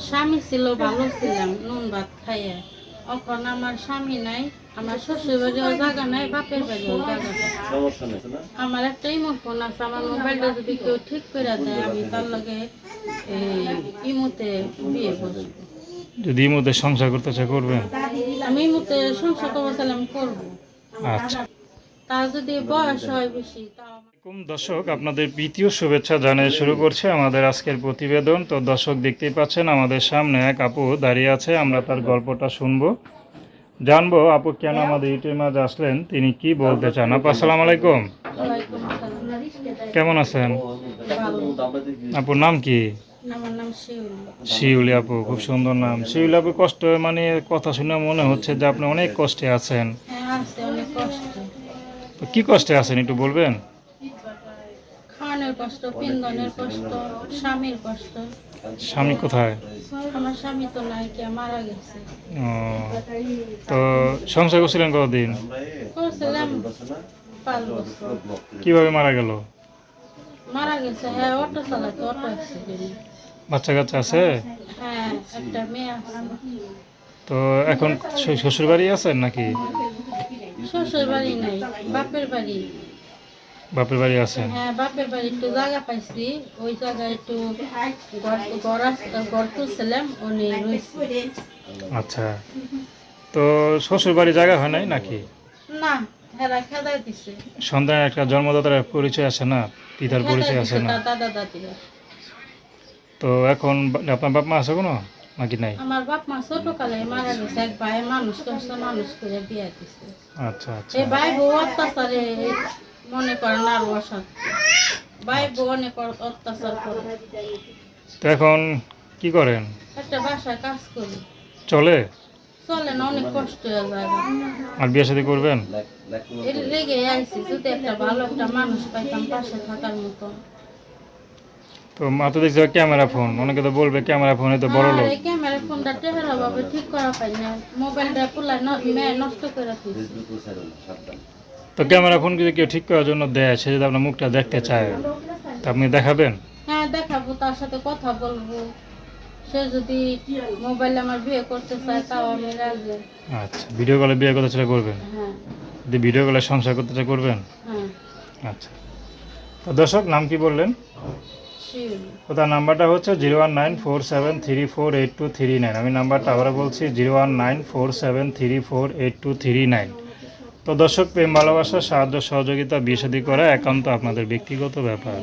স্বামী ছিল, ভালো ছিলাম, নুন ভাত খাইয়া। এখন আমার স্বামী নাই, আমার শ্বশুর বাড়িও জায়গা নাই, বাপের বাড়িও জায়গা নাই। আমার একটা ইমো ফোন আছে, আমার মোবাইলটা যদি কেউ ঠিক করে দেয় আমি তার লগে ইমোতে বিয়ে বসবো। যদি এই মধ্যে সংসার করতে চাই করবেন? আমি ইমোতে সংসার করবো, তাহলে আমি করবো। আচ্ছা। তার যদি বয়স হয় বেশি তাও দর্শক, আপনাদের প্রীতীয় শুভেচ্ছা জানিয়ে শুরু করছে আমাদের আজকের প্রতিবেদন। তো দর্শক, দেখতেই পাচ্ছেন আমাদের সামনে এক আপু দাঁড়িয়ে আছে, আমরা তার গল্পটা শুনবো, জানবো আপু কেন আমাদের ইউটিউবের মাঝে আসলেন, তিনি কি বলতে চান। আপু আসসালামু আলাইকুম, ওয়ালাইকুম আসসালাম। কেমন আছেন? ভালো। আপুর নাম কি? আমার নাম শিউলি। শিউলি আপু, খুব সুন্দর নাম। শিউলি আপু, কষ্ট মানে কথা শুনে মনে হচ্ছে যে আপনি অনেক কষ্টে আছেন। হ্যাঁ, আছে, অনেক কষ্ট। তো কি কষ্টে আছেন একটু বলবেন? খাওয়ানোর কষ্ট, পিন্দনের কষ্ট, স্বামীর কষ্ট। স্বামী কোথায়? আমার স্বামী তো নাই, কে মারা গেছে। ও, তো সংসার করছিলেন কতদিন? করছিলাম 5 বছর। কিভাবে মারা গেল? মারা গেছে, হ্যাঁ, অটো চালাতো, অটো অ্যাক্সিডেন্ট। বাচ্চা কাচ্চা আছে? হ্যাঁ, একটা মেয়ে আছে। তো এখন শ্বশুর বাড়ি আছেন নাকি? শ্বশুর বাড়ি নাই, বাপের বাড়ি। বাপের বাড়ি আছেন? হ্যাঁ, বাপের বাড়ি একটু জায়গা পাইছি, ওই জায়গায় একটু ঘর তুলছিলাম, উনি রয়েছে। আচ্ছা। তো শ্বশুর বাড়ি জায়গা হয় নাই নাকি? না, হেরা খেদাই দিছে। সন্তানের একটা জন্মদাতার পরিচয় আছে না, পিতার খেদাই পরিচয় আছে দিছে না? তার দাদা দাদিরা। তো এখন আপনার বাপ মা আছে কোনো নাকি নাই? আমার বাপ মা ছোটকালে মারা গেছে, এক ভাই মানুষ করছে, মানুষ করে বিয়ে দিছে। আচ্ছা আচ্ছা। এই ভাই বউ অত্যাচারে মনে করেন আরো অশান্তি। ভাই বউ অনেক অত্যাচার করে। তো এখন কি করেন? একটা বাসায় কাজ করি, চলে? চলে না, অনেক কষ্ট হয়ে যায়। আর বিয়ে শাদী করবেন? এর লেগে আইছি, যদি একটা ভালো একটা মানুষ পাইতাম পাশে থাকার মতো। তো মা তো দেখছি ক্যামেরা ফোন, অনেকে তো বলবে ক্যামেরা ফোনে তো বড় লোক। এই ক্যামেরা ফোনটা টেহারা ভাবে ঠিক করা পাই না, মোবাইলটা পুলাই মেয়ে নষ্ট করে দিয়েছে। তো ক্যামেরা ফোন যদি কেউ ঠিক করার জন্য দেয়, সে যদি আপনার মুখটা দেখতে চায়, তা আপনি দেখাবেন? হ্যাঁ, দেখাবো, তার সাথে কথা বলবো। সে যদি মোবাইলে আমার বিয়ে করতে চায় তাও আমি রাজি। আচ্ছা, ভিডিও কলে বিয়ে করতে চাইলে করবেন? হ্যাঁ, যদি ভিডিও কলে সংসার করতে চাই করবেন? হ্যাঁ। আচ্ছা। তো দর্শক, নাম কি বললেন? শিউলি। তো তার নাম্বারটা হচ্ছে 01947348239। আমি নাম্বারটা আবারও বলছি 01947348239। তো দর্শক, প্রেম ভালোবাসা, সাহায্য সহযোগিতা, বিয়ে শাদী করা একান্ত আপনাদের ব্যক্তিগত ব্যাপার।